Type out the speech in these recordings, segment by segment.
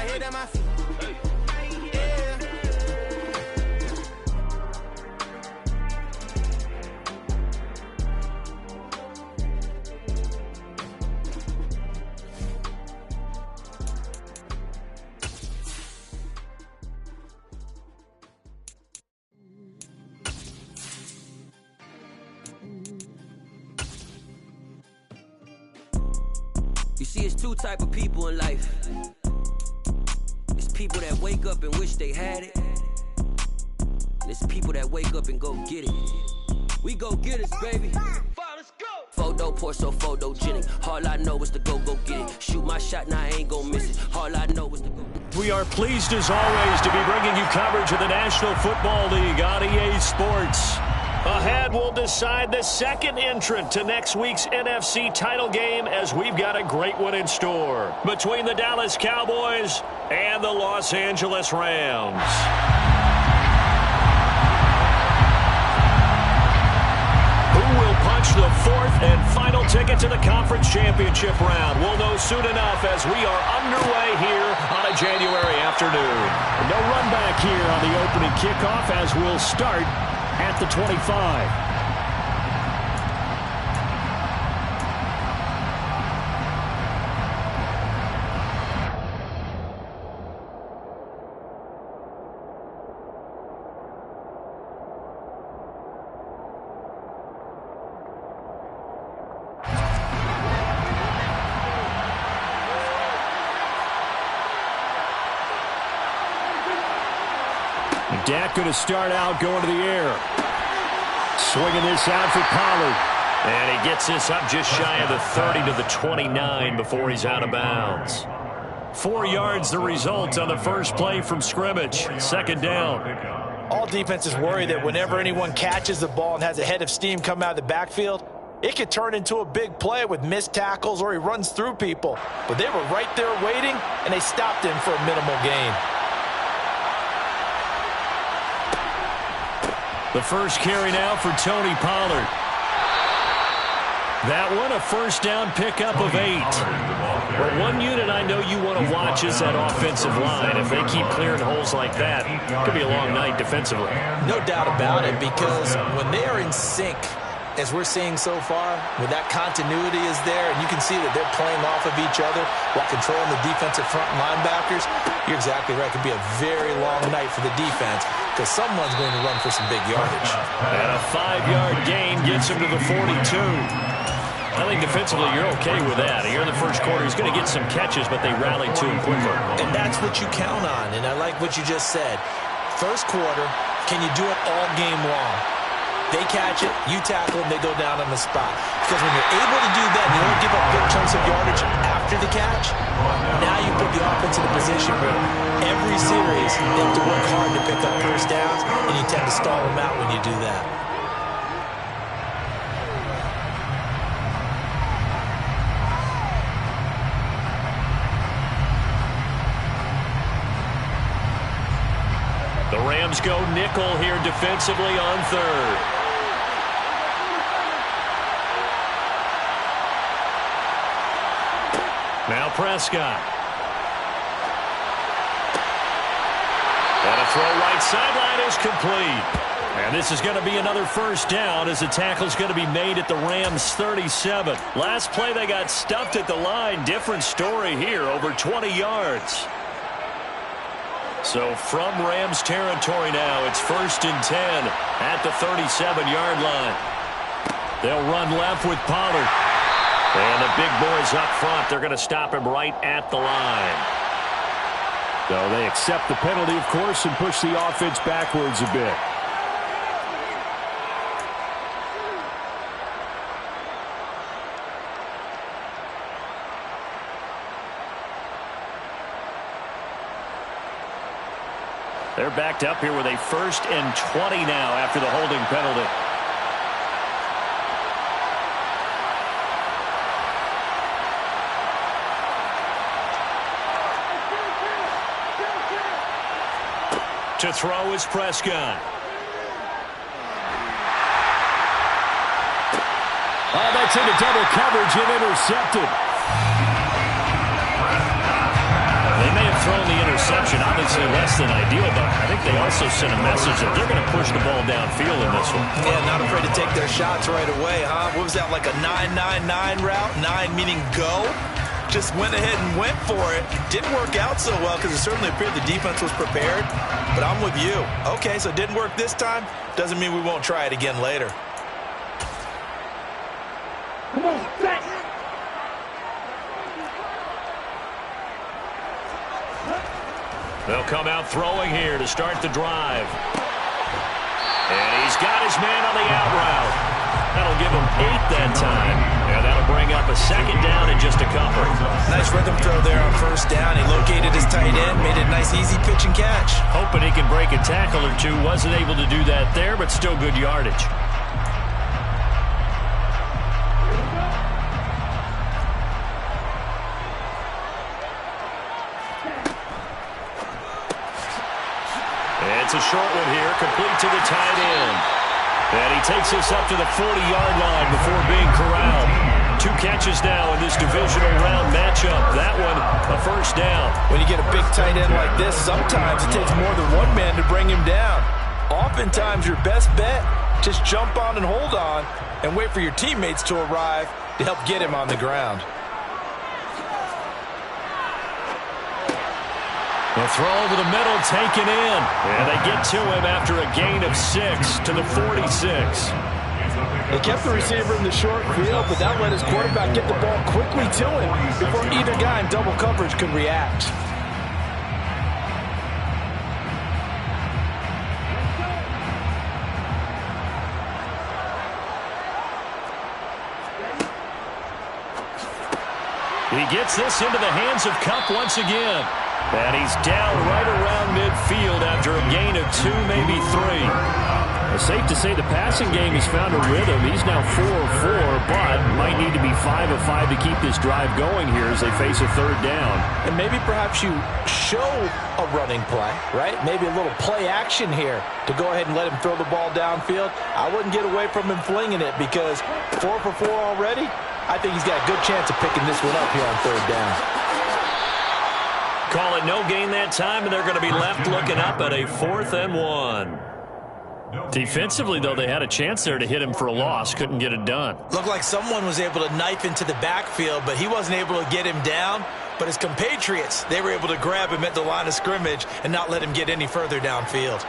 head and my feet. You see, it's two type of people in life. It's people that wake up and wish they had it. And it's people that wake up and go get it. We go get it, baby. Let's go. Photo pour so photogenic. All I know is to go get it. Shoot my shot, now I ain't gon' miss it. All I know is to go. We are pleased as always to be bringing you coverage of the National Football League on EA Sports. Ahead, we'll decide the second entrant to next week's NFC title game as we've got a great one in store between the Dallas Cowboys and the Los Angeles Rams. Who will punch the fourth and final ticket to the conference championship round? We'll know soon enough as we are underway here on a January afternoon. No run back here on the opening kickoff as we'll start at the 25. Dak going to start out going to the air. Swinging this out for Pollard. And he gets this up just shy of the 30 to the 29 before he's out of bounds. 4 yards the result on the first play from scrimmage. Second down. All defenses worry that whenever anyone catches the ball and has a head of steam come out of the backfield, it could turn into a big play with missed tackles or he runs through people. But they were right there waiting, and they stopped him for a minimal gain. The first carry now for Tony Pollard. That one, a first down pickup of 8. Well, one unit I know you want to watch is that offensive line. If they keep clearing holes like that, it could be a long night defensively. No doubt about it, because when they are in sync, as we're seeing so far, when that continuity is there, and you can see that they're playing off of each other while controlling the defensive front linebackers, you're exactly right. It could be a very long night for the defense because someone's going to run for some big yardage. And a 5-yard gain gets him to the 42. I think defensively you're okay with that. Here in the first quarter, he's going to get some catches, but they rallied to him quickly. And that's what you count on, and I like what you just said. First quarter, can you do it all game long? They catch it, you tackle them, they go down on the spot. Because when you're able to do that, and you don't give up big chunks of yardage after the catch, now you put the offense in a position where every series they have to work hard to pick up first downs, and you tend to stall them out when you do that. The Rams go nickel here defensively on third. Now Prescott. And a throw right sideline is complete. And this is going to be another first down as the tackle's going to be made at the Rams 37. Last play they got stuffed at the line. Different story here, over 20 yards. So from Rams territory now, it's 1st and 10 at the 37-yard line. They'll run left with Pollard. And the big boys up front, they're going to stop him right at the line. So they accept the penalty, of course, and push the offense backwards a bit. They're backed up here with a 1st and 20 now after the holding penalty. To throw is Prescott. Oh, that's into double coverage and intercepted. They may have thrown the interception, obviously less than ideal, but I think they also sent a message that they're going to push the ball downfield in this one. Yeah, not afraid to take their shots right away, huh? What was that, like a 9-9-9 route? 9 meaning go? Just went ahead and went for it. Didn't work out so well because it certainly appeared the defense was prepared. But I'm with you. Okay, so it didn't work this time. Doesn't mean we won't try it again later. Come on, set. They'll come out throwing here to start the drive. And he's got his man on the out route. That'll give him 8 that time. And that'll bring up a second down and just a couple. Nice rhythm throw there on first down. He located his tight end, made it a nice easy pitch and catch. Hoping he can break a tackle or two. Wasn't able to do that there, but still good yardage. It's a short one here, complete to the tight end. And he takes us up to the 40-yard line before being corralled. 2 catches now in this divisional round matchup. That one, a first down. When you get a big tight end like this, sometimes it takes more than one man to bring him down. Oftentimes, your best bet, just jump on and hold on and wait for your teammates to arrive to help get him on the ground. The throw over the middle, taken in. And they get to him after a gain of 6 to the 46. They kept the receiver in the short field, but that let his quarterback get the ball quickly to him before either guy in double coverage could react. He gets this into the hands of Kupp once again. And he's down right around midfield after a gain of 2, maybe 3. It's safe to say the passing game has found a rhythm. He's now 4 of 4, but might need to be 5 of 5 to keep this drive going here as they face a third down. And maybe perhaps you show a running play, right? Maybe a little play action here to go ahead and let him throw the ball downfield. I wouldn't get away from him flinging it because 4 for 4 already, I think he's got a good chance of picking this one up here on third down. Call it no gain that time, and they're going to be left looking up at a 4th and 1. Defensively, though, they had a chance there to hit him for a loss. Couldn't get it done. Looked like someone was able to knife into the backfield, but he wasn't able to get him down. But his compatriots, they were able to grab him at the line of scrimmage and not let him get any further downfield.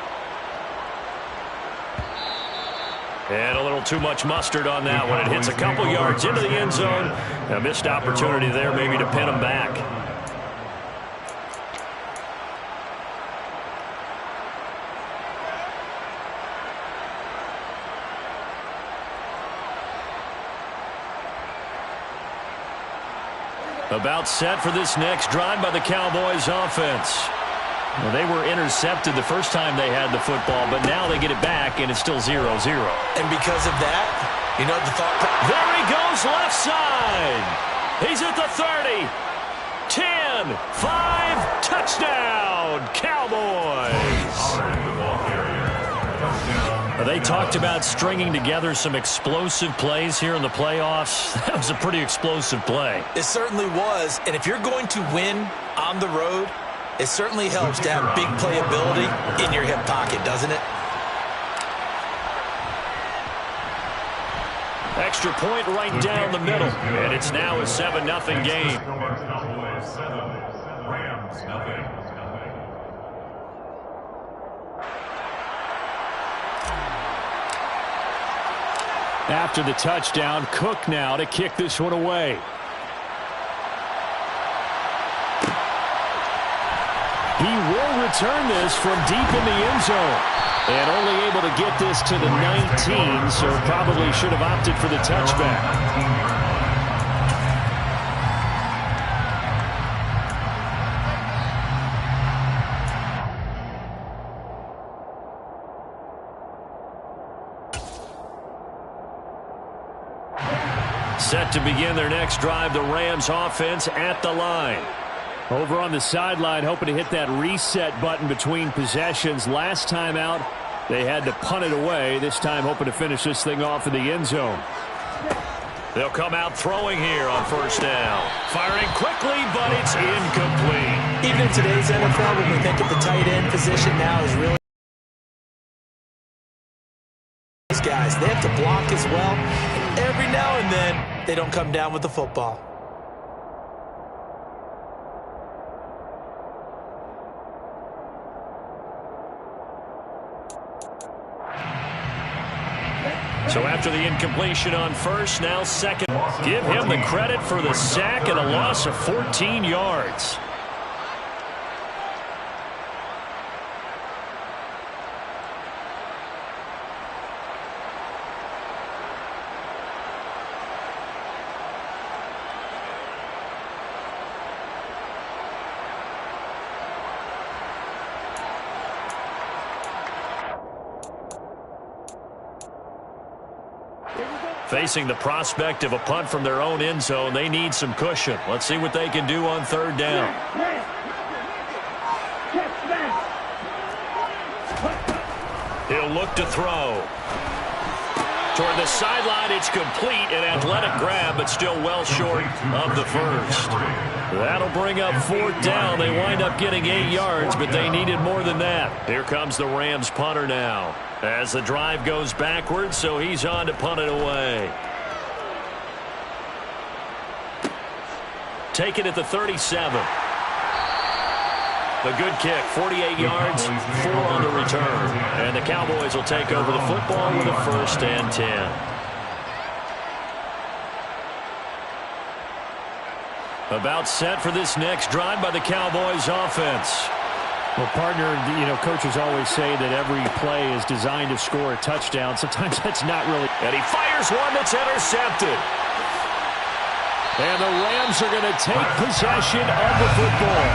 And a little too much mustard on that one. It hits a couple yards into the end zone. A missed opportunity there maybe to pin him back. About set for this next drive by the Cowboys offense. Well, they were intercepted the first time they had the football, but now they get it back, and it's still 0-0. And because of that, you know, the thought... There he goes left side. He's at the 30. 10, 5, touchdown, Cowboys. They talked about stringing together some explosive plays here in the playoffs. That was a pretty explosive play. It certainly was. And if you're going to win on the road, it certainly helps to have big playability in your hip pocket, doesn't it? Extra point right down the middle. And it's now a 7-0 game. After the touchdown, Cook now to kick this one away. He will return this from deep in the end zone. And only able to get this to the 19, so probably should have opted for the touchback. Set to begin their next drive, the Rams offense at the line. Over on the sideline, hoping to hit that reset button between possessions. Last time out, they had to punt it away. This time, hoping to finish this thing off in the end zone. They'll come out throwing here on first down. Firing quickly, but it's incomplete. Even in today's NFL, when we think of the tight end position now is really those guys. They have to block as well. And every now and then, they don't come down with the football. So after the incompletion on first, now second. Give him the credit for the sack and a loss of 14 yards. Facing the prospect of a punt from their own end zone, they need some cushion. Let's see what they can do on third down. He'll look to throw. Toward the sideline, it's complete. An athletic grab, but still well short of the first. That'll bring up fourth down. They wind up getting 8 yards, but they needed more than that. Here comes the Rams punter now, as the drive goes backwards, so he's on to punt it away. Take it at the 37. The good kick, 48 yards, 4 on the return. And the Cowboys will take over the football with a 1st and 10. About set for this next drive by the Cowboys offense. Well, partner, you know, coaches always say that every play is designed to score a touchdown. Sometimes that's not really. And he fires one that's intercepted. And the Rams are going to take possession of the football.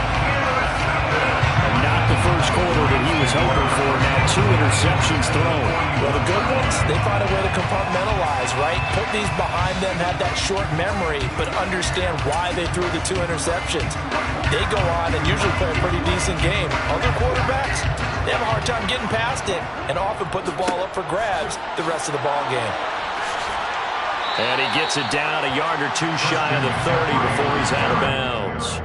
Not the first quarter that he was hoping for. Now 2 interceptions thrown. Well, the good ones, they find a way to compartmentalize, right? Put these behind them, have that short memory, but understand why they threw the 2 interceptions. They go on and usually play a pretty decent game. Other quarterbacks, they have a hard time getting past it and often put the ball up for grabs the rest of the ball game. And he gets it down a yard or 2 shy of the 30 before he's out of bounds.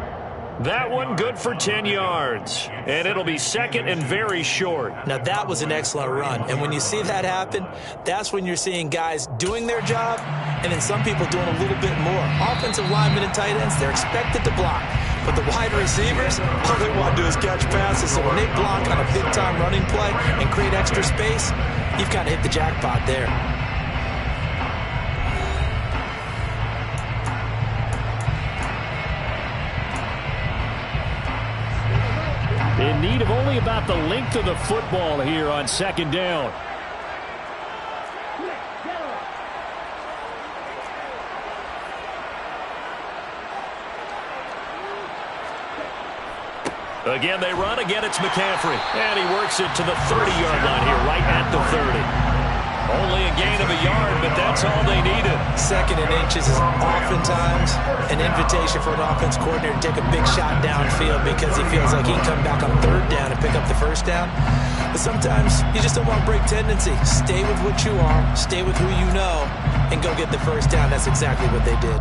That one good for 10 yards. And it'll be second and very short. Now, that was an excellent run. And when you see that happen, that's when you're seeing guys doing their job and then some people doing a little bit more. Offensive linemen and tight ends, they're expected to block. But the wide receivers, all they want to do is catch passes. So when they block on a big-time running play and create extra space, you've kind of hit the jackpot there. In need of only about the length of the football here on second down. Again, they run. Again, it's McCaffrey. And he works it to the 30-yard line here, right at the 30. Only a gain of a yard, but that's all they needed. 2nd and inches is oftentimes an invitation for an offense coordinator to take a big shot downfield because he feels like he can come back on 3rd down and pick up the 1st down. But sometimes you just don't want to break tendency. Stay with what you are, stay with who you know, and go get the 1st down. That's exactly what they did.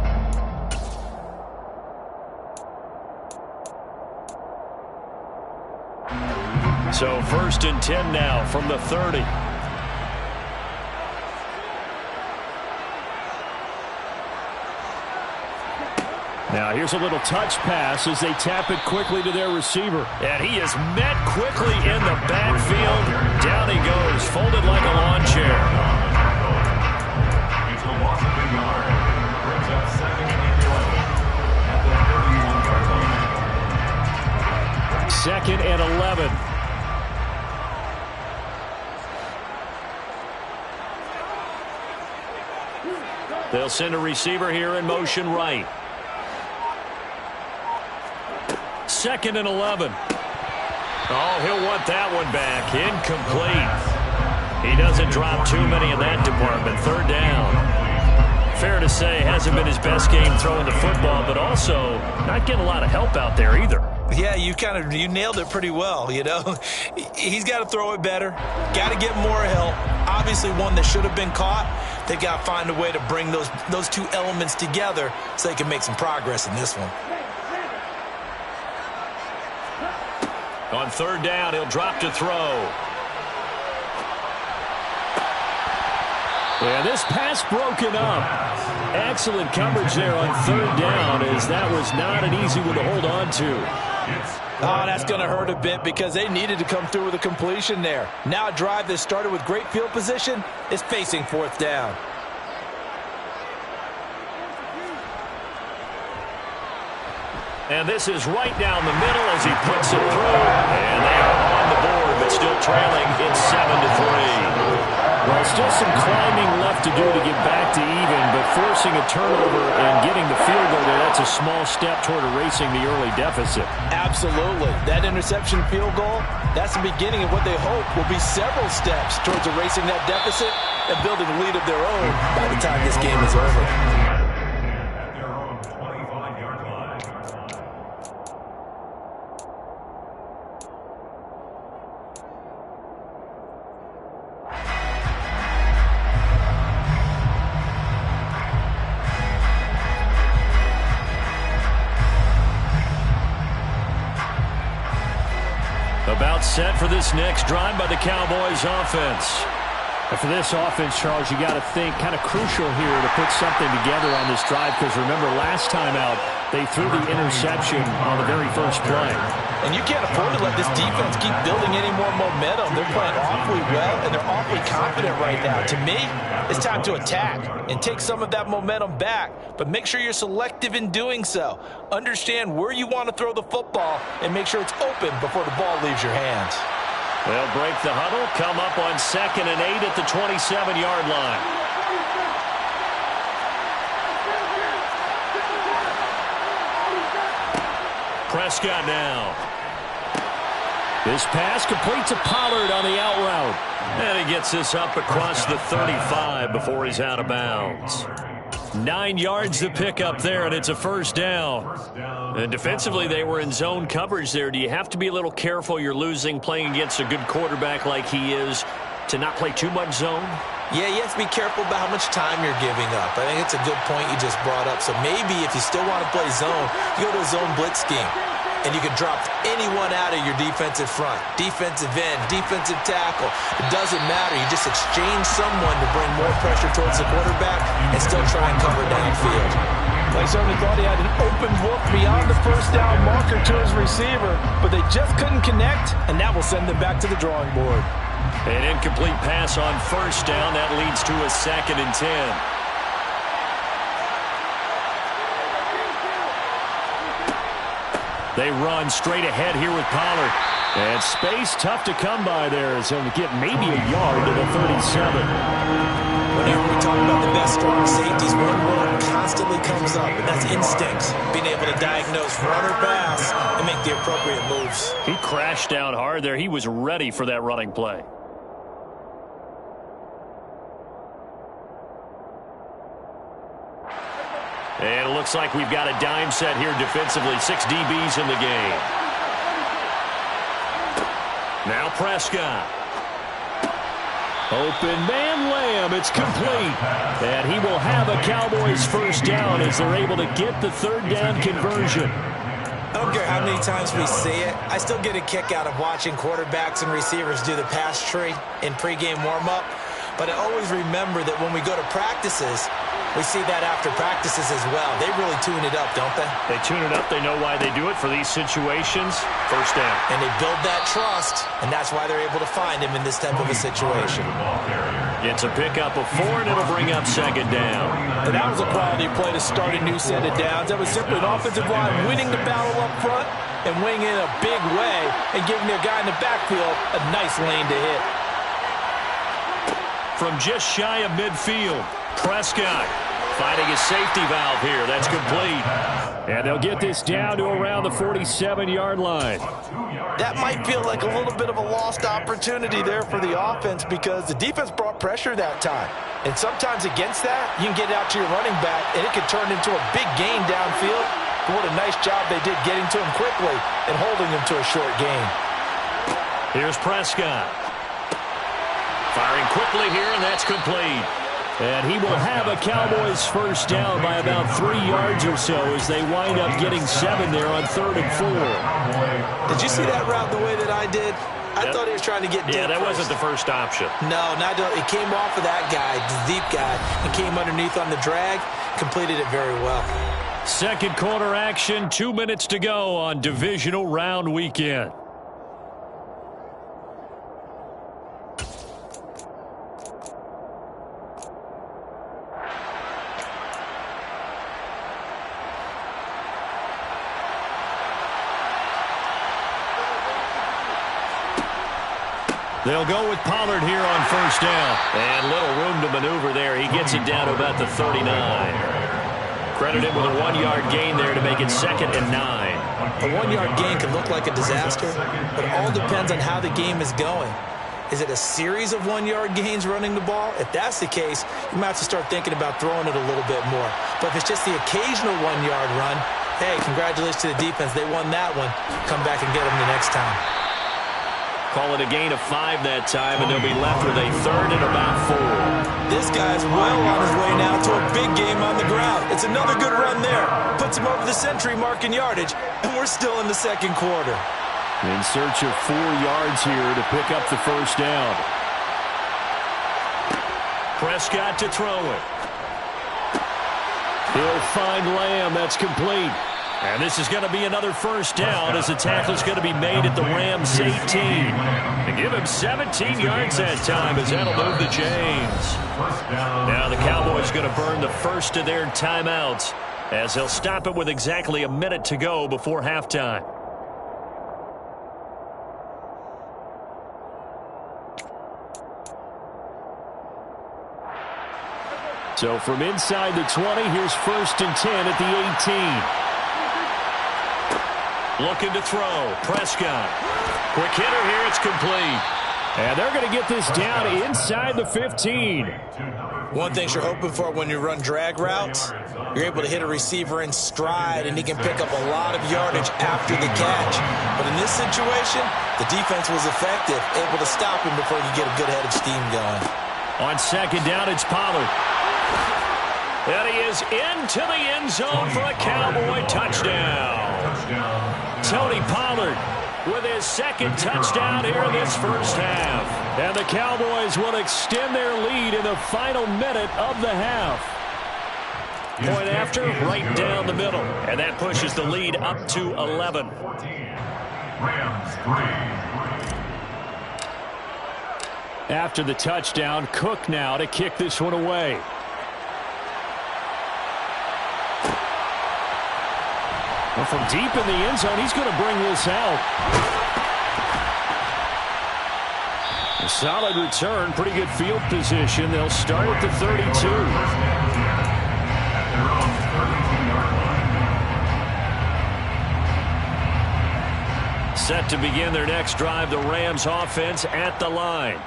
So 1st and 10 now from the 30. Now here's a little touch pass as they tap it quickly to their receiver. And he is met quickly in the backfield. Down he goes, folded like a lawn chair. 2nd and 11. They'll send a receiver here in motion right. 2nd and 11. Oh, he'll want that one back. Incomplete. He doesn't drop too many in that department. 3rd down. Fair to say, hasn't been his best game throwing the football, but also not getting a lot of help out there either. Yeah, you nailed it pretty well, you know. He's got to throw it better. Got to get more help. Obviously one that should have been caught. They've got to find a way to bring those 2 elements together so they can make some progress in this one. On third down, he'll drop to throw. Yeah, this pass broken up. Excellent coverage there on third down, as that was not an easy one to hold on to. Oh, that's going to hurt a bit because they needed to come through with a completion there. Now a drive that started with great field position is facing fourth down. And this is right down the middle as he puts it through. And they are on the board, but still trailing. It's 7-3. Well, still some climbing left to do to get back to even, but forcing a turnover and getting the field goal there, that's a small step toward erasing the early deficit. Absolutely. That interception field goal, that's the beginning of what they hope will be several steps towards erasing that deficit and building a lead of their own by the time this game is over. About set for this next drive by the Cowboys offense. And for this offense, Charles, you got to think kind of crucial here to put something together on this drive, because remember last time out they threw the interception on the very first play. And you can't afford to let this defense keep building any more momentum. They're playing awfully well, and they're awfully confident right now. To me, it's time to attack and take some of that momentum back, but make sure you're selective in doing so. Understand where you want to throw the football and make sure it's open before the ball leaves your hands. They'll break the huddle, come up on 2nd and 8 at the 27-yard line. Prescott now. This pass complete to Pollard on the out route. And he gets this up across the 35 before he's out of bounds. 9 yards to pick up there, and it's a first down. And defensively, they were in zone coverage there. Do you have to be a little careful? You're losing, playing against a good quarterback like he is, to not play too much zone? Yeah, you have to be careful about how much time you're giving up. I think it's a good point you just brought up. So maybe if you still want to play zone, you go to a zone blitz scheme. And you can drop anyone out of your defensive front, defensive end, defensive tackle. It doesn't matter. You just exchange someone to bring more pressure towards the quarterback and still try and cover downfield. They certainly thought he had an open look beyond the first down marker to his receiver, but they just couldn't connect, and that will send them back to the drawing board. An incomplete pass on first down. That leads to a 2nd and 10. They run straight ahead here with Pollard. And space tough to come by there, as he'll get maybe a yard to the 37. Whenever we talk about the best strong safeties, one word constantly comes up, and that's instincts. Being able to diagnose run or pass and make the appropriate moves. He crashed down hard there. He was ready for that running play. And it looks like we've got a dime set here defensively. 6 DBs in the game. Now Prescott. Open man Lamb. It's complete. And he will have a Cowboys first down as they're able to get the third down conversion. I don't care how many times we see it. I still get a kick out of watching quarterbacks and receivers do the pass tree in pregame warm-up. But I always remember that when we go to practices, we see that after practices as well. They really tune it up, don't they? They tune it up. They know why they do it for these situations. First down. And they build that trust, and that's why they're able to find him in this type of a situation. It's a pickup of 4, and it'll bring up 2nd down. And that was a quality play to start a new set of downs. That was simply an offensive line winning the battle up front and winning in a big way and giving their guy in the backfield a nice lane to hit. From just shy of midfield, Prescott finding his safety valve here. That's complete. And they'll get this down to around the 47-yard line. That might feel like a little bit of a lost opportunity there for the offense because the defense brought pressure that time. And sometimes against that, you can get out to your running back, and it can turn into a big gain downfield. But what a nice job they did getting to him quickly and holding him to a short gain. Here's Prescott. Firing quickly here, and that's complete. And he will have a Cowboys first down by about 3 yards or so as they wind up getting 7 there on 3rd and 4. Did you see that route the way that I did? I thought he was trying to get deep. Yeah, that first. wasn't the first option. No, it came off of that guy, the deep guy, and came underneath on the drag, completed it very well. Second quarter action, 2 minutes to go on divisional round weekend. They'll go with Pollard here on first down. And little room to maneuver there. He gets it down to about the 39. Credit him with a 1-yard gain there to make it 2nd and 9. A 1-yard gain can look like a disaster, but it all depends on how the game is going. Is it a series of 1-yard gains running the ball? If that's the case, you might have to start thinking about throwing it a little bit more. But if it's just the occasional 1-yard run, hey, congratulations to the defense. They won that one. Come back and get them the next time. Call it a gain of 5 that time, and they'll be left with a 3rd and about 4. This guy's well on his way now to a big game on the ground. It's another good run there. Puts him over the century mark in yardage, and we're still in the second quarter. In search of 4 yards here to pick up the first down. Prescott to throw it. He'll find Lamb. That's complete. And this is going to be another first down as the tackle's going to be made at the Rams 18. And give him 17 yards that time as that'll move the chains. Now the Cowboys going to burn the first of their timeouts as they'll stop it with exactly a minute to go before halftime. So from inside the 20, here's 1st and 10 at the 18. Looking to throw. Prescott. Quick hitter here. It's complete. And they're going to get this down inside the 15. One thing you're hoping for when you run drag routes, you're able to hit a receiver in stride, and he can pick up a lot of yardage after the catch. But in this situation, the defense was effective, able to stop him before you get a good head of steam going. On second down, it's Pollard. And he is into the end zone for a Cowboy touchdown. Tony Pollard with his 2nd touchdown here in this first half. And the Cowboys will extend their lead in the final minute of the half. Point after, right down the middle. And that pushes the lead up to 11. After the touchdown, Cook now to kick this one away. Well, from deep in the end zone, he's going to bring this out. A solid return, pretty good field position. They'll start at the 32. Set to begin their next drive, the Rams offense at the line.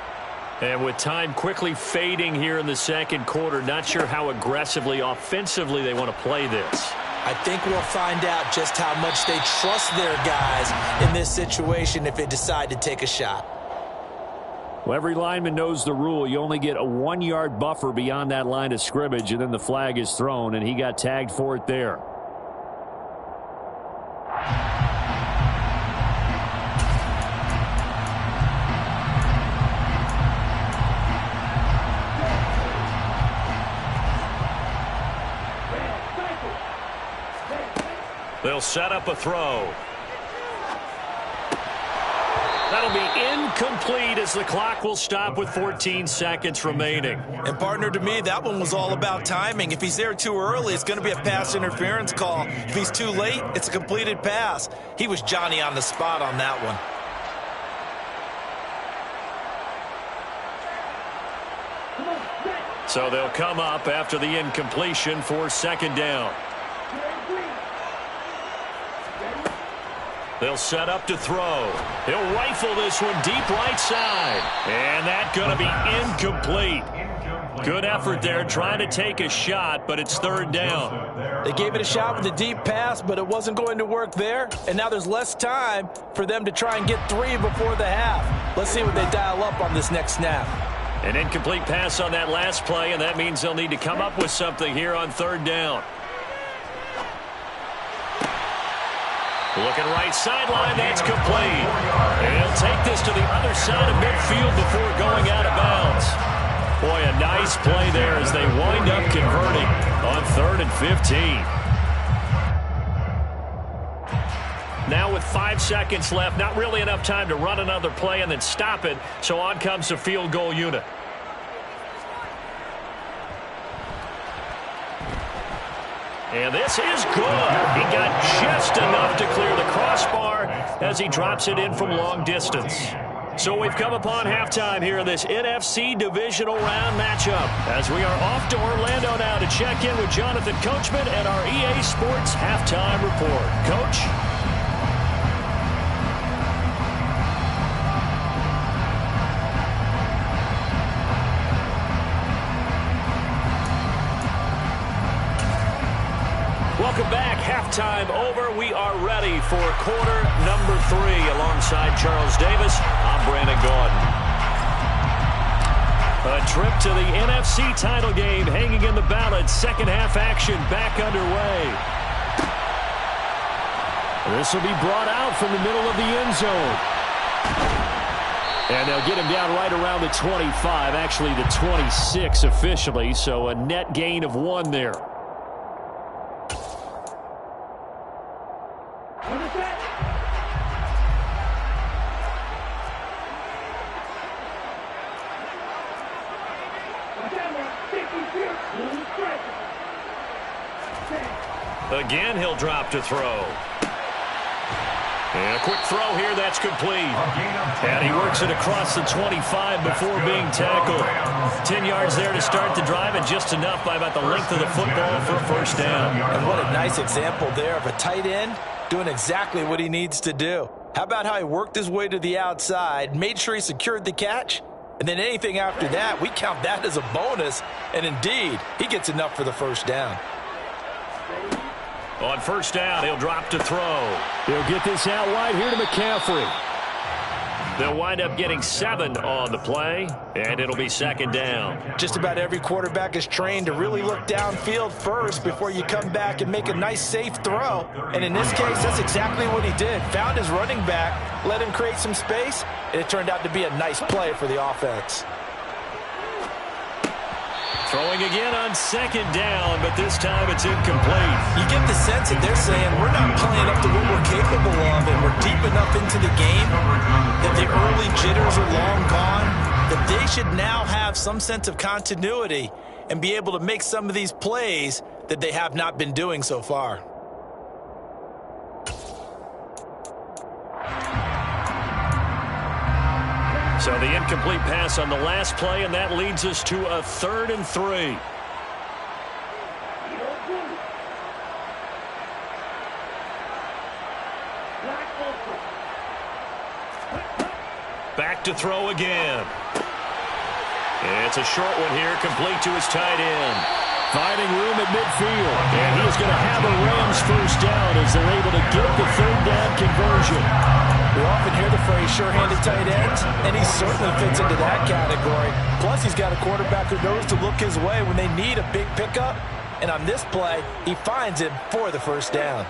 And with time quickly fading here in the second quarter, not sure how aggressively, offensively they want to play this. I think we'll find out just how much they trust their guys in this situation if they decide to take a shot. Well, every lineman knows the rule. You only get a 1-yard buffer beyond that line of scrimmage, and then the flag is thrown, and he got tagged for it there. They'll set up a throw. That'll be incomplete as the clock will stop with 14 seconds remaining. And partner, to me, that one was all about timing. If he's there too early, it's going to be a pass interference call. If he's too late, it's a completed pass. He was Johnny on the spot on that one. So they'll come up after the incompletion for 2nd down. They'll set up to throw. He'll rifle this one deep right side. And that's going to be incomplete. Good effort there trying to take a shot, but it's 3rd down. They gave it a shot with a deep pass, but it wasn't going to work there. And now there's less time for them to try and get 3 before the half. Let's see what they dial up on this next snap. An incomplete pass on that last play, and that means they'll need to come up with something here on third down. Looking right sideline, that's complete. And he'll take this to the other side of midfield before going out of bounds. Boy, a nice play there as they wind up converting on 3rd and 15. Now with 5 seconds left, not really enough time to run another play and then stop it, so on comes the field goal unit. And this is good. He got just enough to clear the crossbar as he drops it in from long distance. So we've come upon halftime here in this NFC Divisional Round matchup as we are off to Orlando now to check in with Jonathan Coachman and our EA Sports Halftime Report. Coach? Welcome back. Halftime over. We are ready for quarter number 3. Alongside Charles Davis, I'm Brandon Gaudin. A trip to the NFC title game hanging in the balance. Second half action back underway. This will be brought out from the middle of the end zone. And they'll get him down right around the 25, actually the 26 officially, so a net gain of 1 there. Again, he'll drop to throw. And a quick throw here, that's complete. And he works it across the 25 before being tackled. 10 yards there to start the drive, and just enough by about the length of the football for a first down. And what a nice example there of a tight end doing exactly what he needs to do. How about how he worked his way to the outside, made sure he secured the catch, and then anything after that, we count that as a bonus. And indeed, he gets enough for the first down. On first down, he'll drop to throw. He'll get this out wide here to McCaffrey. They'll wind up getting 7 on the play, and it'll be second down. Just about every quarterback is trained to really look downfield first before you come back and make a nice, safe throw. And in this case, that's exactly what he did. Found his running back, let him create some space, and it turned out to be a nice play for the offense. Throwing again on second down, but this time it's incomplete. You get the sense that they're saying we're not playing up to what we're capable of, and we're deep enough into the game that the early jitters are long gone, that they should now have some sense of continuity and be able to make some of these plays that they have not been doing so far. So the incomplete pass on the last play, and that leads us to a 3rd and 3. Back to throw again. It's a short one here, complete to his tight end. Finding room at midfield, and he is going to have a Rams first down as they're able to get the 3rd down conversion. We often hear the phrase sure-handed tight ends, and he certainly fits into that category. Plus, he's got a quarterback who knows to look his way when they need a big pickup. And on this play, he finds him for the first down.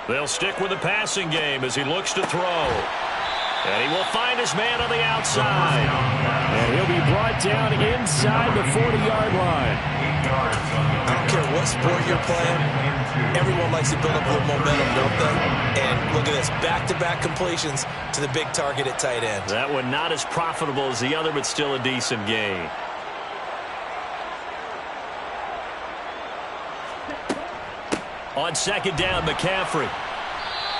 They'll stick with the passing game as he looks to throw. And he will find his man on the outside. And he'll be brought down inside the 40-yard line. I don't care what sport you're playing, everyone likes to build up a little momentum, don't they? And look at this, back-to-back completions to the big target at tight end. That one not as profitable as the other, but still a decent gain. On second down, McCaffrey.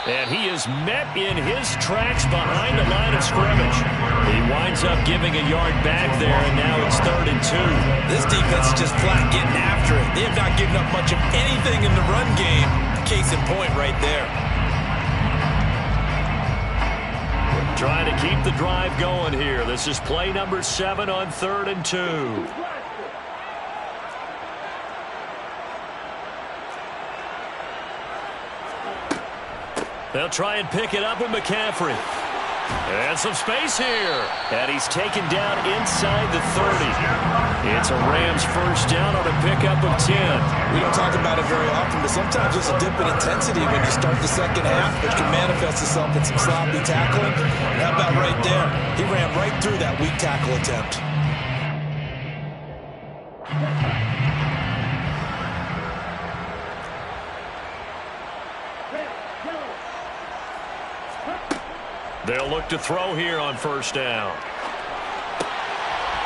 And he is met in his tracks behind the line of scrimmage. He winds up giving a yard back there, and now it's 3rd and 2. This defense is just flat getting after it. They have not given up much of anything in the run game. Case in point right there. Trying to keep the drive going here. This is play number 7 on 3rd and 2. They'll try and pick it up with McCaffrey. And some space here. And he's taken down inside the 30. It's a Rams first down on a pickup of 10. We don't talk about it very often, but sometimes there's a dip in intensity when you start the second half, which can manifest itself in some sloppy tackling. And how about right there? He ran right through that weak tackle attempt. They'll look to throw here on first down.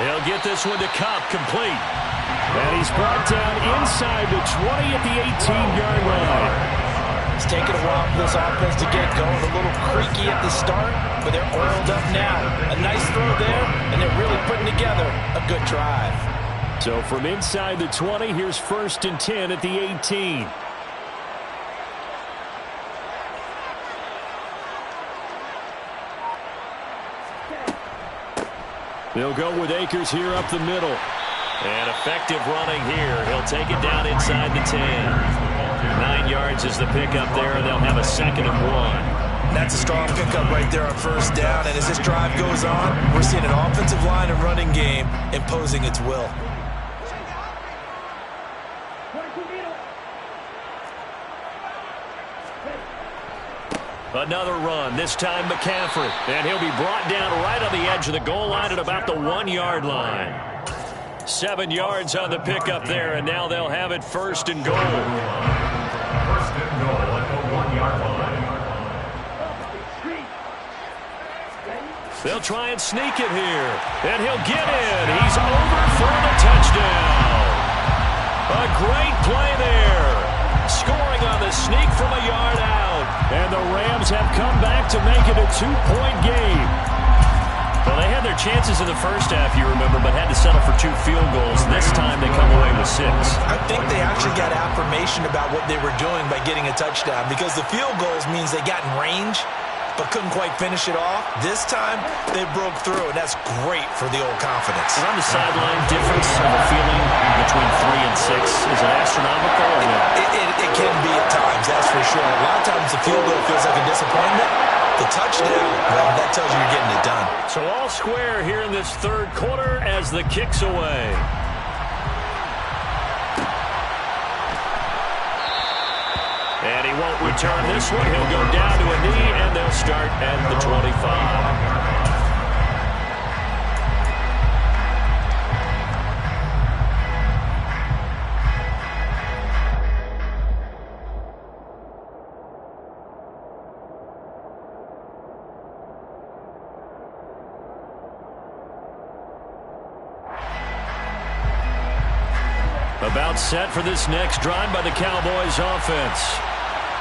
He'll get this one to Cup, complete. And he's brought down inside the 20 at the 18-yard line. It's taken a while for this offense to get going. A little creaky at the start, but they're oiled up now. A nice throw there, and they're really putting together a good drive. So from inside the 20, here's first and 10 at the 18. They'll go with Akers here up the middle. And effective running here. He'll take it down inside the 10. 9 yards is the pickup there, and they'll have a 2nd and 1. That's a strong pickup right there on first down. And as this drive goes on, we're seeing an offensive line and running game imposing its will. Another run, this time McCaffrey. And he'll be brought down right on the edge of the goal line at about the 1-yard line. 7 yards on the pickup there, and now they'll have it first and goal. First and goal at the 1-yard line. They'll try and sneak it here. And he'll get in. He's over for the touchdown. A great play there. Scoring on the sneak from a yard out. And the Rams have come back to make it a 2-point game. Well, they had their chances in the first half, you remember, but had to settle for 2 field goals. This time they come away with 6. I think they actually got affirmation about what they were doing by getting a touchdown, because the field goals means they got in range but couldn't quite finish it off. This time, they broke through, and that's great for the old confidence. On the sideline, difference of a feeling between 3 and 6, is it astronomical or no? It can be at times, that's for sure. A lot of times the field goal feels like a disappointment. The touchdown, well, that tells you you're getting it done. So all square here in this third quarter as the kick's away. And he won't return this one. He'll go down to a knee, and they'll start at the 25. About set for this next drive by the Cowboys offense.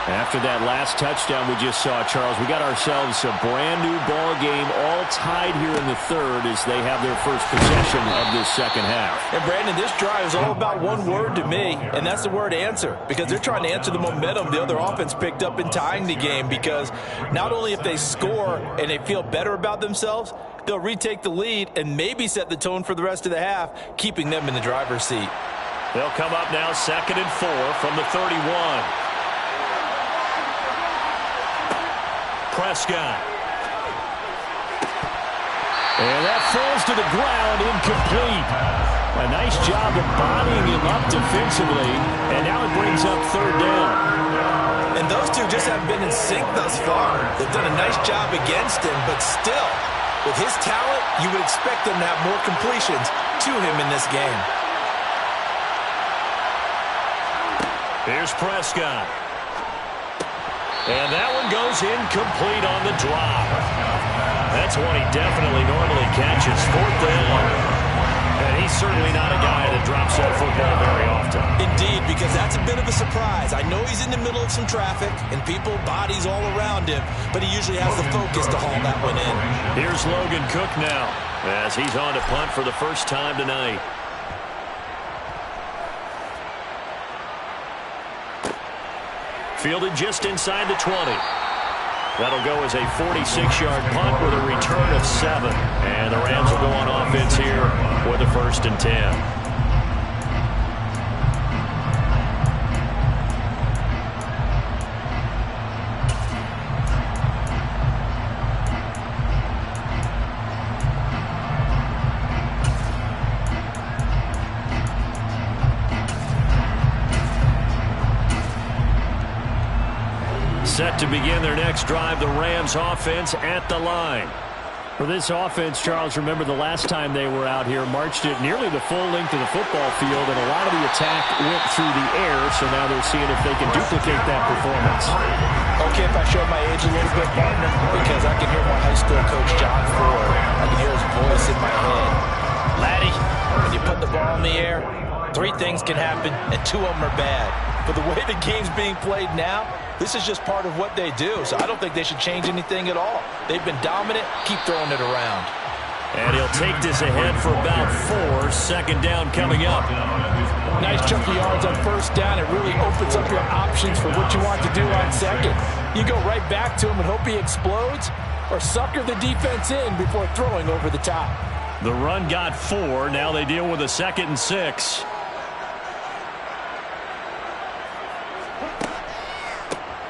After that last touchdown we just saw, Charles, we got ourselves a brand new ball game, all tied here in the third as they have their first possession of this second half. And Brandon, this drive is all about one word to me, and that's the word answer, because they're trying to answer the momentum the other offense picked up in tying the game, because not only if they score and they feel better about themselves, they'll retake the lead and maybe set the tone for the rest of the half, keeping them in the driver's seat. They'll come up now 2nd and 4 from the 31. Prescott. And that falls to the ground, incomplete. A nice job of bodying him up defensively, and now it brings up 3rd down. And those two just haven't been in sync thus far. They've done a nice job against him, but still, with his talent, you would expect them to have more completions to him in this game. Here's Prescott. And that one goes incomplete on the drop. That's one he definitely normally catches. 4th down. And he's certainly not a guy that drops that football very often. Indeed, because that's a bit of a surprise. I know he's in the middle of some traffic and people, bodies all around him, but he usually has the focus to haul that one in. Here's Logan Cook now as he's on to punt for the first time tonight. Fielded just inside the 20. That'll go as a 46-yard punt with a return of 7. And the Rams will go on offense here with a 1st and 10. Set to begin their next drive, the Rams offense at the line. For this offense, Charles, remember the last time they were out here, marched it nearly the full length of the football field, and a lot of the attack went through the air, so now they're seeing if they can duplicate that performance. Okay, if I show my age a little bit, partner, because I can hear my high school coach, John Ford. I can hear his voice in my head. Laddie, when you put the ball in the air, 3 things can happen, and 2 of them are bad. But the way the game's being played now, this is just part of what they do, so I don't think they should change anything at all. They've been dominant. Keep throwing it around. And he'll take this ahead for about 4. Second down coming up. Nice chunk of yards on first down. It really opens up your options for what you want to do on second. You go right back to him and hope he explodes, or sucker the defense in before throwing over the top. The run got 4. Now they deal with a 2nd and 6.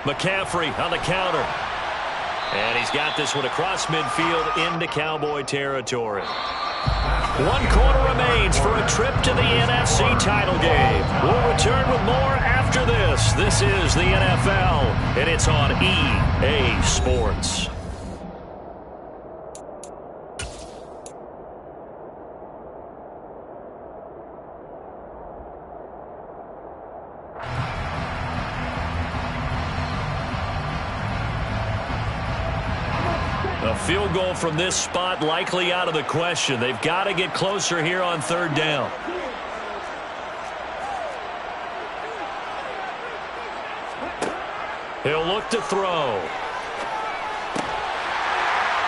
McCaffrey on the counter. And he's got this one across midfield into Cowboy territory. 1 quarter remains for a trip to the NFC title game. We'll return with more after this. This is the NFL, and it's on EA Sports. A field goal from this spot likely out of the question. They've got to get closer here on 3rd down. He'll look to throw.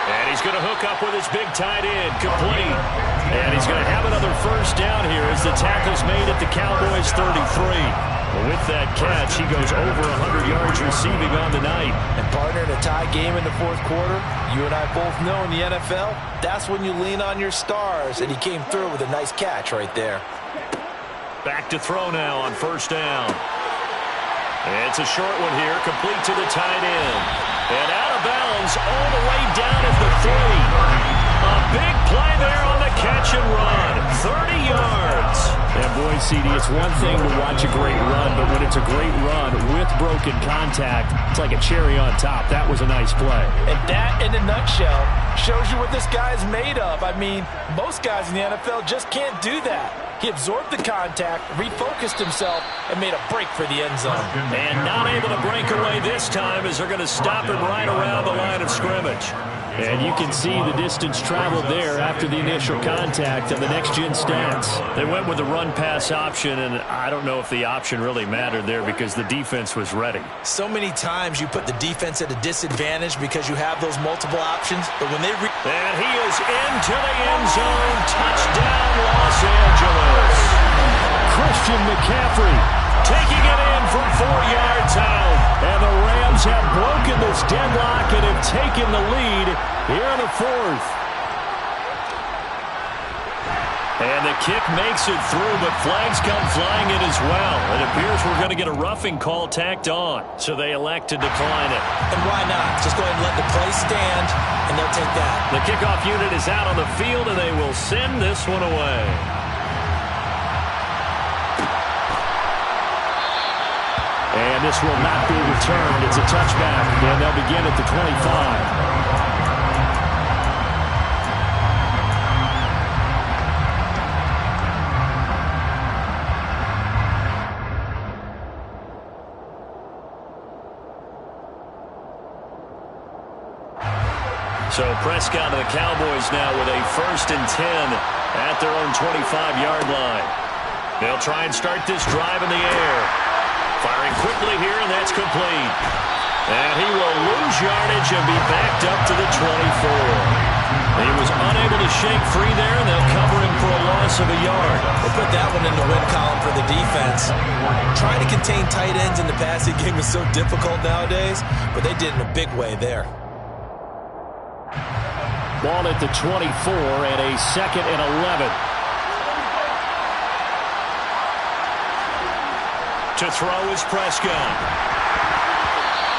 And he's going to hook up with his big tight end, complete. And he's going to have another first down here as the tackle's made at the Cowboys' 33. With that catch, he goes over 100 yards receiving on the night. And partner, in a tie game in the 4th quarter, you and I both know in the NFL, that's when you lean on your stars, and he came through with a nice catch right there. Back to throw now on first down. And it's a short one here, complete to the tight end. And out of bounds all the way down at the 3. A big play there on the catch and run. 30 yards. And boy, CD, it's one thing to watch a great run, but when it's a great run with broken contact, it's like a cherry on top. That was a nice play. And that, in a nutshell, shows you what this guy's made of. I mean, most guys in the NFL just can't do that. He absorbed the contact, refocused himself, and made a break for the end zone. And not able to break away this time as they're going to stop him right around the line of scrimmage. And you can see the distance traveled there after the initial contact of the next-gen stats. They went with the run-pass option, and I don't know if the option really mattered there because the defense was ready. So many times you put the defense at a disadvantage because you have those multiple options, but when they... And he is into the end zone. Touchdown, Los Angeles. Christian McCaffrey taking it in from 4 yards out. And the Rams have broken this deadlock and have taken the lead here in the 4th. And the kick makes it through, but flags come flying in as well. It appears we're going to get a roughing call tacked on, so they elect to decline it. And why not? Just go ahead and let the play stand, and they'll take that. The kickoff unit is out on the field, and they will send this one away. And this will not be returned. It's a touchback, and they'll begin at the 25. So Prescott and the Cowboys now with a 1st and 10 at their own 25-yard line. They'll try and start this drive in the air. Firing quickly here, and that's complete. And he will lose yardage and be backed up to the 24. He was unable to shake free there, and they'll cover him for a loss of a yard. We'll put that one in the win column for the defense. Trying to contain tight ends in the passing game is so difficult nowadays, but they did in a big way there. Ball at the 24 and a 2nd and 11. To throw is Prescott.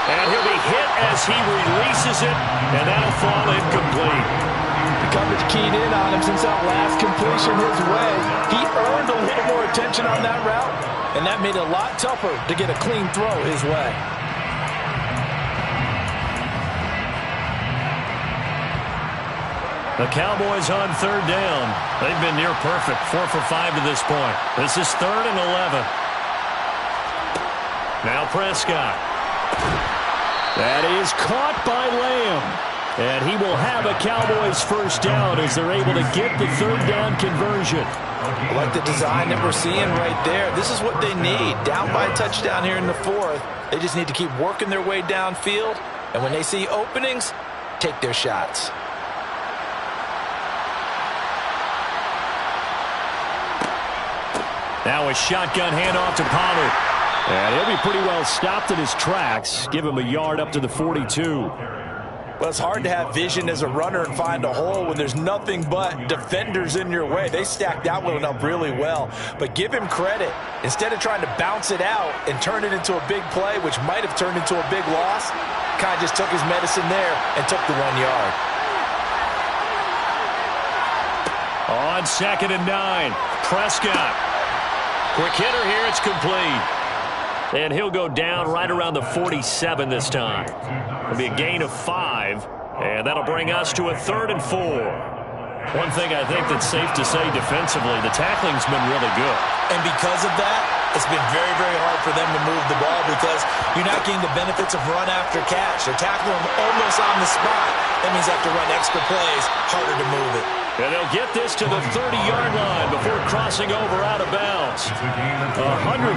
And he'll be hit as he releases it, and that'll fall incomplete. The coverage keyed in on him since that last completion his way. He earned a little more attention on that route, and that made it a lot tougher to get a clean throw his way. The Cowboys on third down. They've been near perfect, 4 for 5 to this point. This is 3rd and 11. Now Prescott. That is caught by Lamb. And he will have a Cowboys first down as they're able to get the third down conversion. I like the design that we're seeing right there. This is what they need. Down by a touchdown here in the 4th. They just need to keep working their way downfield. And when they see openings, take their shots. Now a shotgun handoff to Pollard. And he'll be pretty well stopped in his tracks. Give him a yard up to the 42. Well, it's hard to have vision as a runner and find a hole when there's nothing but defenders in your way. They stacked that one up really well. But give him credit. Instead of trying to bounce it out and turn it into a big play, which might have turned into a big loss, kind of just took his medicine there and took the 1 yard. On 2nd and 9, Prescott. Quick hitter here, it's complete. And he'll go down right around the 47 this time. It'll be a gain of 5, and that'll bring us to a 3rd and 4. One thing I think that's safe to say defensively, the tackling's been really good. And because of that, it's been very, very hard for them to move the ball because you're not getting the benefits of run after catch. They're tackling them almost on the spot. That means they have to run extra plays, harder to move it. And they'll get this to the 30-yard line before crossing over out of bounds. 139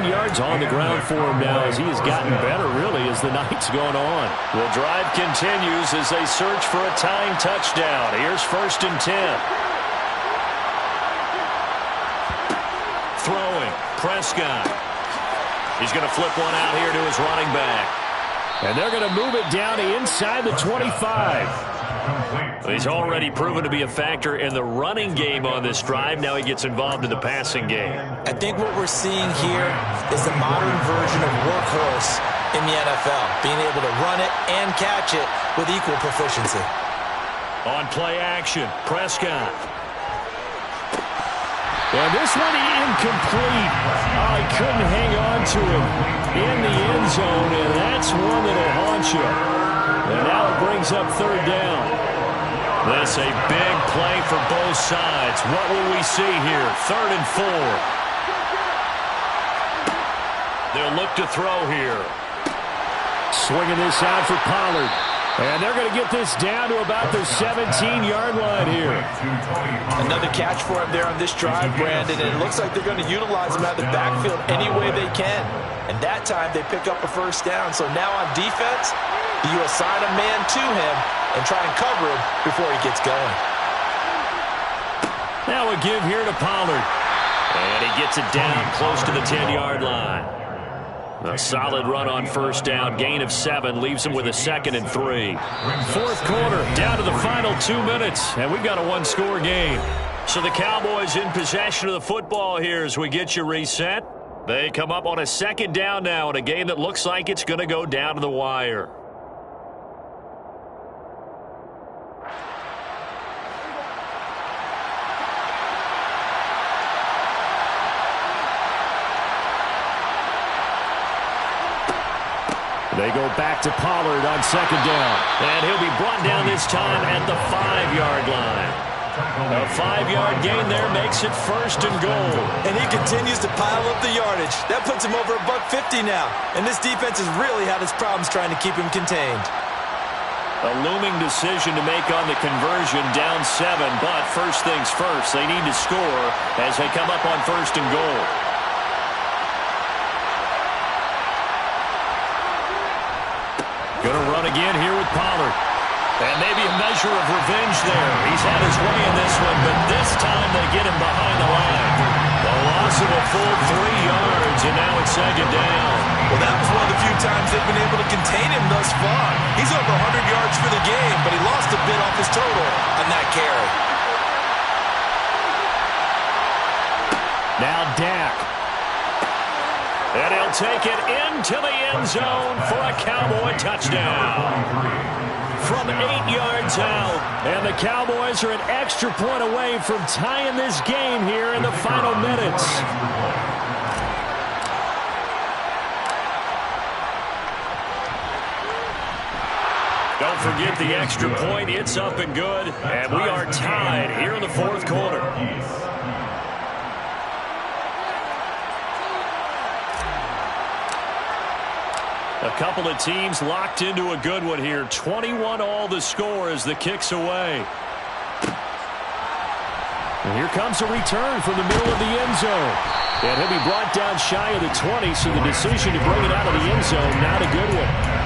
yards on the ground for him now as he has gotten better, really, as the night's gone on. The drive continues as they search for a tying touchdown. Here's 1st and 10. Throwing, Prescott. He's going to flip one out here to his running back. And they're going to move it down to inside the 25. He's already proven to be a factor in the running game on this drive. Now he gets involved in the passing game. I think what we're seeing here is the modern version of workhorse in the NFL, being able to run it and catch it with equal proficiency. On play action, Prescott. And this one incomplete. Oh, he couldn't hang on to it in the end zone, and that's one that'll haunt you. And now it brings up 3rd down. This a big play for both sides. What will we see here? 3rd and 4. They'll look to throw here. Swinging this out for Pollard. And they're going to get this down to about the 17-yard line here. Another catch for him there on this drive, Brandon, and it looks like they're going to utilize him out of the backfield any way they can. And that time they pick up a first down. So now on defense, you assign a man to him and try and cover him before he gets going. Now a give here to Pollard. And he gets it down close to the 10-yard line. A solid run on first down. Gain of 7 leaves him with a 2nd and 3. 4th quarter, down to the final 2 minutes, and we've got a 1-score game. So the Cowboys in possession of the football here as we get you reset. They come up on a 2nd down now in a game that looks like it's going to go down to the wire. They go back to Pollard on 2nd down. And he'll be brought down this time at the 5-yard line. A 5-yard gain there makes it 1st and goal. And he continues to pile up the yardage. That puts him over $150 now. And this defense has really had its problems trying to keep him contained. A looming decision to make on the conversion, down 7. But first things first, they need to score as they come up on 1st and goal. Going to run again here with Pollard. And maybe a measure of revenge there. He's had his way in this one, but this time they get him behind the line. The loss of a full 3 yards, and now it's 2nd down. Well, that was one of the few times they've been able to contain him thus far. He's over 100 yards for the game, but he lost a bit off his total on that carry. Now Dak. And he'll take it into the end zone for a Cowboy touchdown. From 8 yards out, and the Cowboys are an extra point away from tying this game here in the final minutes. Don't forget the extra point. It's up and good. And we are tied here in the fourth quarter. A couple of teams locked into a good one here. 21 all the score as the kick's away. And here comes a return from the middle of the end zone. And he'll be brought down shy of the 20, so the decision to bring it out of the end zone, not a good one.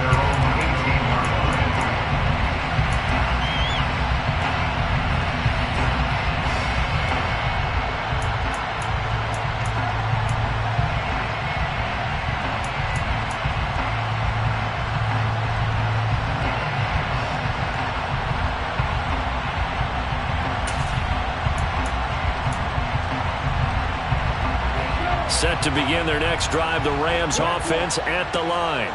Set to begin their next drive, the Rams offense at the line.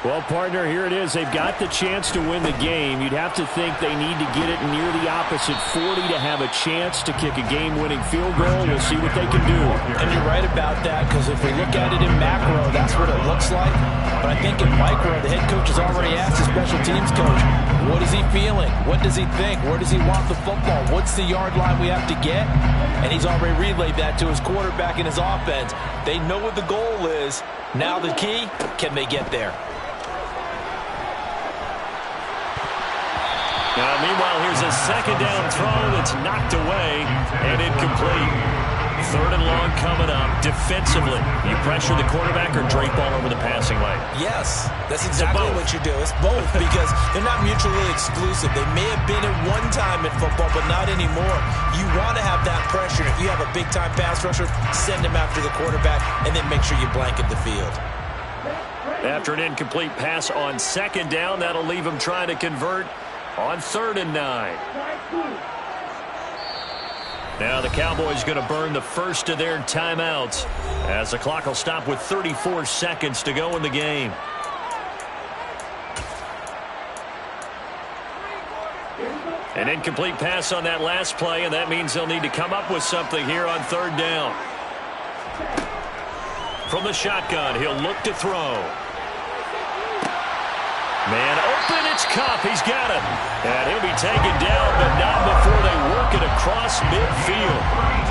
Well, partner, here it is. They've got the chance to win the game. You'd have to think they need to get it near the opposite 40 to have a chance to kick a game-winning field goal. We'll see what they can do. And you're right about that, because if we look at it in macro, that's what it looks like. But I think in micro, the head coach has already asked the special teams coach, what is he feeling? What does he think? Where does he want the football? What's the yard line we have to get? And he's already relayed that to his quarterback and his offense. They know what the goal is. Now the key, can they get there? Now, meanwhile, here's a second down throw that's knocked away and incomplete. Third and long coming up. Defensively, you pressure the quarterback or drape all over the passing lane? Yes, that's exactly what you do. It's both because they're not mutually exclusive. They may have been at one time in football, but not anymore. You want to have that pressure. If you have a big-time pass rusher, send him after the quarterback, and then make sure you blanket the field. After an incomplete pass on second down, that'll leave him trying to convert on 3rd and 9. Now the Cowboys going to burn the first of their timeouts as the clock will stop with 34 seconds to go in the game. An incomplete pass on that last play, and that means they'll need to come up with something here on 3rd down. From the shotgun, he'll look to throw. Man open, it's Kupp. He's got it. And he'll be taken down, but not before they work it across midfield.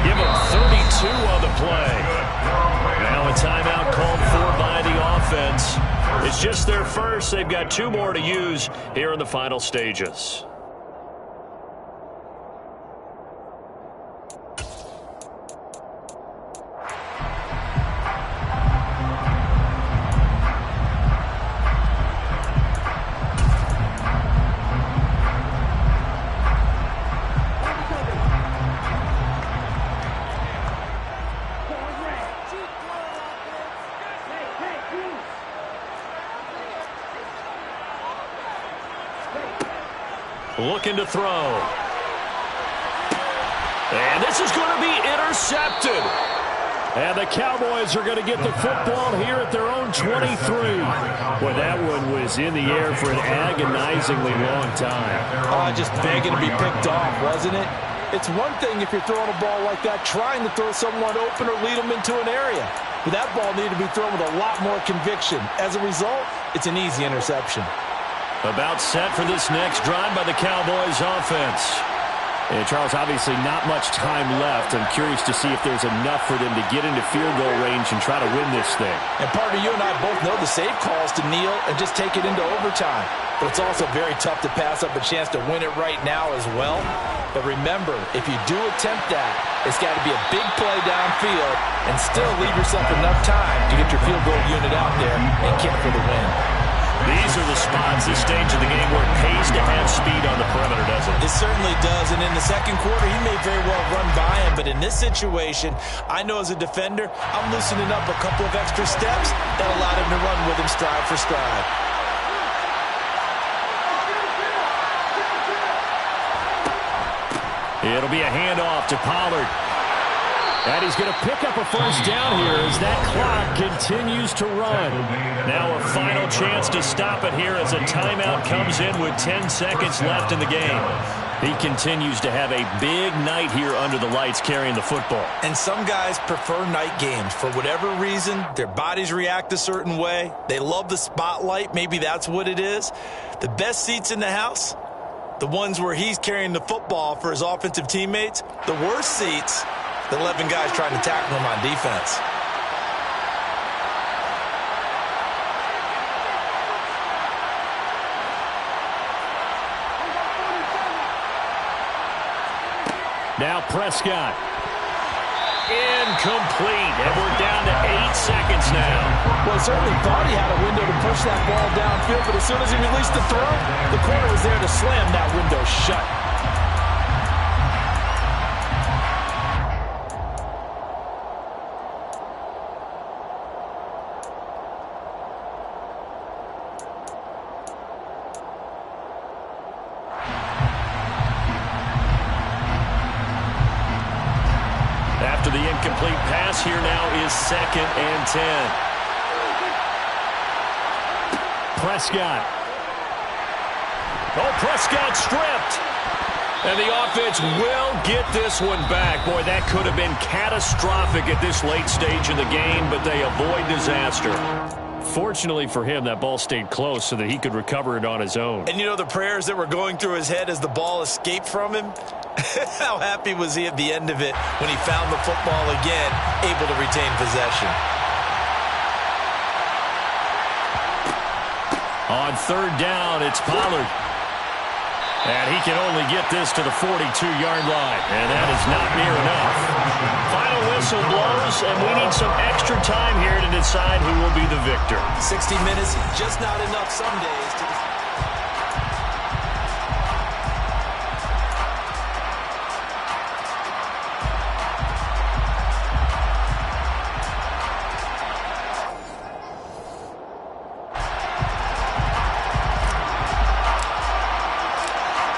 Give him 32 on the play. Now a timeout called for by the offense. It's just their first. They've got 2 more to use here in the final stages. Looking to throw. And this is going to be intercepted. And the Cowboys are going to get the football here at their own 23. Boy, that one was in the air for an agonizingly long time. Just begging to be picked off, wasn't it? It's one thing if you're throwing a ball like that, trying to throw someone open or lead them into an area. But that ball needed to be thrown with a lot more conviction. As a result, it's an easy interception. About set for this next drive by the Cowboys offense. And Charles, obviously not much time left. I'm curious to see if there's enough for them to get into field goal range and try to win this thing. And partner, you and I both know the safe calls to kneel and just take it into overtime. But it's also very tough to pass up a chance to win it right now as well. But remember, if you do attempt that, it's got to be a big play downfield and still leave yourself enough time to get your field goal unit out there and kick for the win. These are the spots, this stage of the game, where it pays to have speed on the perimeter, doesn't it? It certainly does, and in the second quarter, he may very well run by him, but in this situation, I know as a defender, I'm loosening up a couple of extra steps that allowed him to run with him stride for stride. It'll be a handoff to Pollard. And he's going to pick up a first down here as that clock continues to run. Now a final chance to stop it here as a timeout comes in with 10 seconds left in the game. He continues to have a big night here under the lights carrying the football. And some guys prefer night games. For whatever reason, their bodies react a certain way. They love the spotlight. Maybe that's what it is. The best seats in the house, the ones where he's carrying the football for his offensive teammates. The worst seats, the 11 guys trying to tackle him on defense. Now Prescott. Incomplete. And we're down to 8 seconds now. Well, he certainly thought he had a window to push that ball downfield, but as soon as he released the throw, the corner was there to slam that window shut. After the incomplete pass, here now is 2nd and 10. Prescott. Oh, Prescott stripped. And the offense will get this one back. Boy, that could have been catastrophic at this late stage in the game, but they avoid disaster. Fortunately for him, that ball stayed close so that he could recover it on his own. And you know the prayers that were going through his head as the ball escaped from him? How happy was he at the end of it when he found the football again, able to retain possession? On 3rd down, it's Pollard. And he can only get this to the 42-yard line. And that is not near enough. Final whistle blows, and we need some extra time here to decide who will be the victor. 60 minutes, just not enough some days to decide.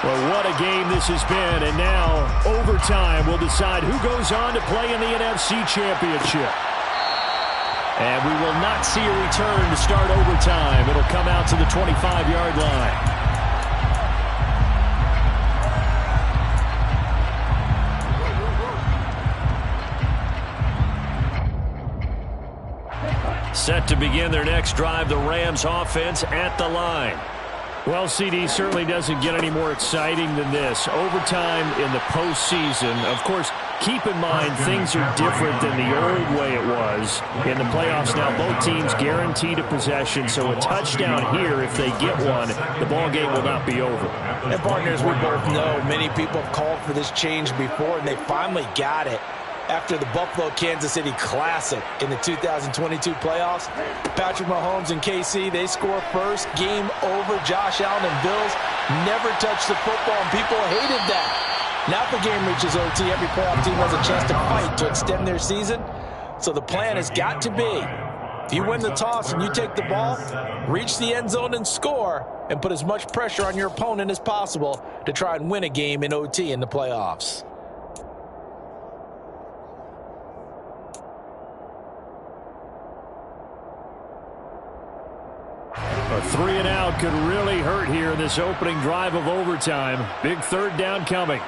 Well, what a game this has been, and now overtime will decide who goes on to play in the NFC Championship. And we will not see a return to start overtime. It'll come out to the 25-yard line. Set to begin their next drive, the Rams offense at the line. Well, CD, certainly doesn't get any more exciting than this. Overtime in the postseason. Of course, keep in mind things are different than the old way it was. In the playoffs now, both teams guaranteed a possession, so a touchdown here, if they get one, the ball game will not be over. And partners, we both know many people have called for this change before, and they finally got it. After the Buffalo-Kansas City Classic in the 2022 playoffs, Patrick Mahomes and KC, they score first. Game over. Josh Allen and Bills never touched the football, and people hated that. Now if the game reaches OT, every playoff team has a chance to fight to extend their season. So the plan has got to be, if you win the toss and you take the ball, reach the end zone and score, and put as much pressure on your opponent as possible to try and win a game in OT in the playoffs. A 3-and-out could really hurt here in this opening drive of overtime. Big 3rd down coming.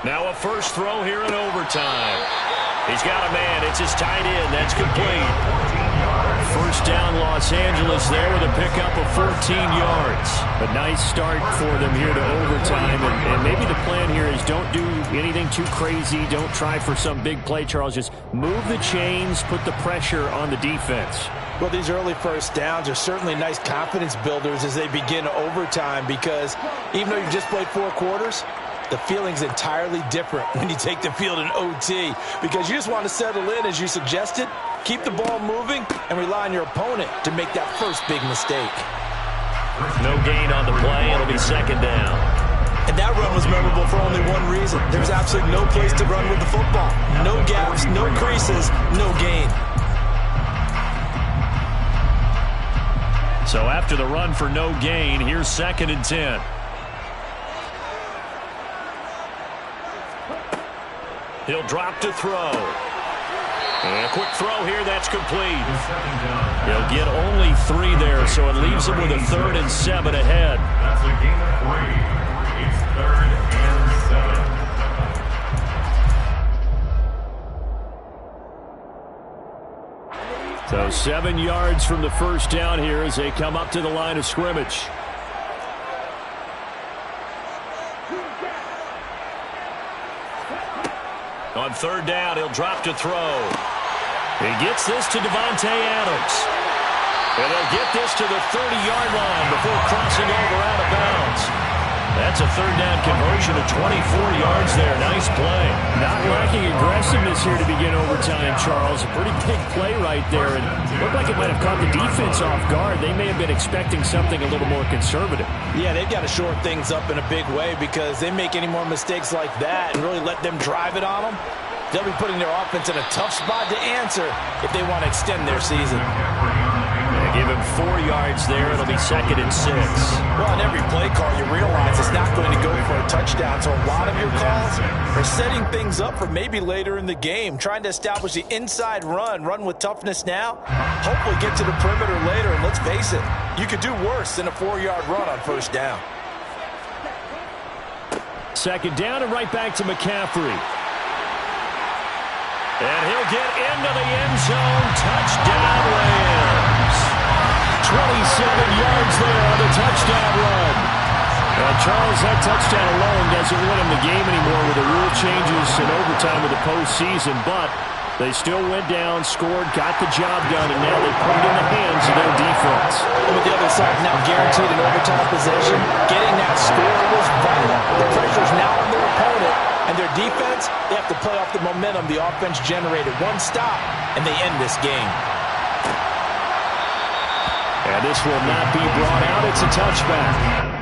Now a first throw here in overtime. He's got a man. It's his tight end. That's complete. First down, Los Angeles there with a pickup of 14 yards. A nice start for them here to overtime. And maybe the plan here is don't do anything too crazy. Don't try for some big play, Charles. Just move the chains, put the pressure on the defense. Well, these early first downs are certainly nice confidence builders as they begin overtime, because even though you've just played 4 quarters, the feeling's entirely different when you take the field in OT, because you just want to settle in, as you suggested, keep the ball moving, and rely on your opponent to make that first big mistake. No gain on the play. It'll be 2nd down. And that run was memorable for only one reason. There's absolutely no place to run with the football. No gaps, no creases, no gain. So after the run for no gain, here's 2nd and 10. He'll drop to throw. And a quick throw here, that's complete. He'll get only 3 there, so it leaves him with a 3rd and 7 ahead. That's a gain of 3. It's 3rd and 7. So 7 yards from the first down here as they come up to the line of scrimmage. On 3rd down, he'll drop to throw. He gets this to Davante Adams. And he'll get this to the 30-yard line before crossing over out of bounds. That's a 3rd down conversion of 24 yards there. Nice play. Not lacking aggressiveness here to begin overtime, Charles. A pretty big play right there. And looked like it might have caught the defense off guard. They may have been expecting something a little more conservative. Yeah, they've got to shore things up in a big way because they make any more mistakes like that and really let them drive it on them, they'll be putting their offense in a tough spot to answer if they want to extend their season. Give him 4 yards there. It'll be 2nd and 6. Well, on every play call, you realize it's not going to go for a touchdown. So a lot of your calls are setting things up for maybe later in the game, trying to establish the inside run with toughness now, hopefully get to the perimeter later. And let's face it, you could do worse than a 4-yard run on 1st down. 2nd down and right back to McCaffrey. And he'll get into the end zone. Touchdown, Rams. 27 yards there on the touchdown run. Charles, that touchdown alone doesn't win him the game anymore with the rule changes and overtime of the postseason, but they still went down, scored, got the job done, and now they put it in the hands of their defense. And with the other side now guaranteed an overtime possession, getting that score was vital. The pressure's now on their opponent, and their defense, they have to play off the momentum the offense generated. One stop, and they end this game. And this will not be brought out. It's a touchback.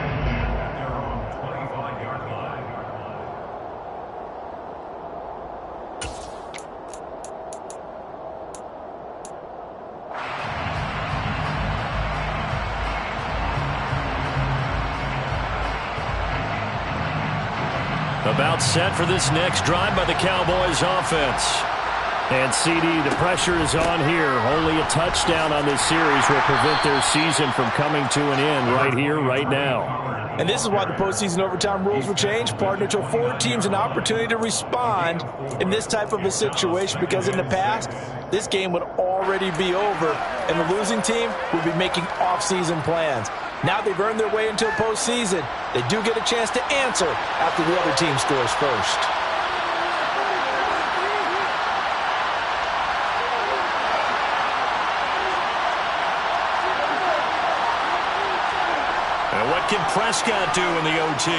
About set for this next drive by the Cowboys offense. And CD, the pressure is on here. Only a touchdown on this series will prevent their season from coming to an end right here, right now. And this is why the postseason overtime rules were changed, partner, to afford teams an opportunity to respond in this type of a situation, because in the past, this game would already be over, and the losing team would be making off-season plans. Now they've earned their way into a postseason. They do get a chance to answer after the other team scores first. And what can Prescott do in the OT?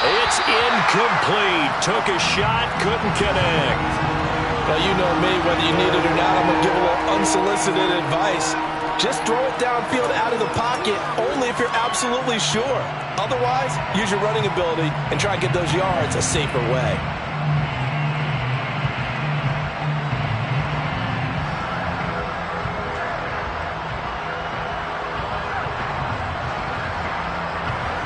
It's incomplete. Took a shot, couldn't connect. Well, you know me, whether you need it or not, I'm going to give a little unsolicited advice. Just throw it downfield out of the pocket only if you're absolutely sure. Otherwise, use your running ability and try and get those yards a safer way.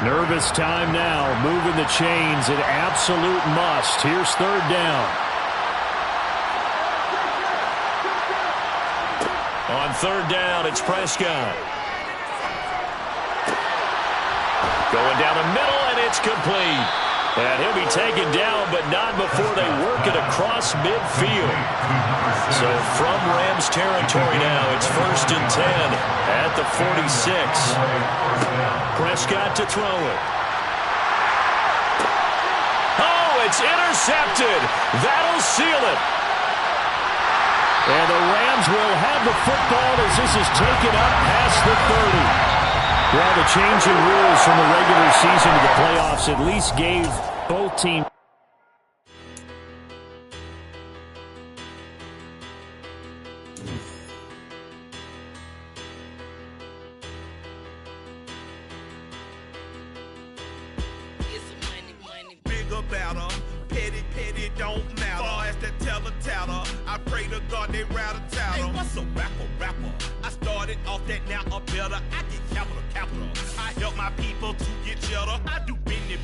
Nervous time now, moving the chains, an absolute must. Here's 3rd down. On 3rd down, it's Prescott. Going down the middle, and it's complete. And he'll be taken down, but not before they work it across midfield. So from Rams territory now, it's 1st and 10 at the 46. Prescott to throw it. Oh, it's intercepted. That'll seal it. And the Rams will have the football as this is taken up past the 30. Well, the change in rules from the regular season to the playoffs at least gave both teams. Big about her, petty, don't matter. Far as that teller, I pray to God they rattle tattle. Hey, what's a rapper? I started off that, now I'm better. I get capital. I help my people to get cheddar. I do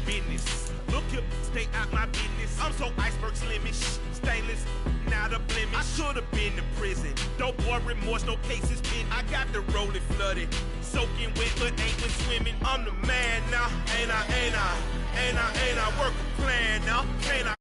business. Look here, stay out my business. I'm so iceberg slimish, stainless, not a blemish. I should have been to prison. No boy remorse, no cases pinned. I got the rolling flooded, soaking wet, but ain't been swimming. I'm the man now, ain't I? Work a plan now, can't I?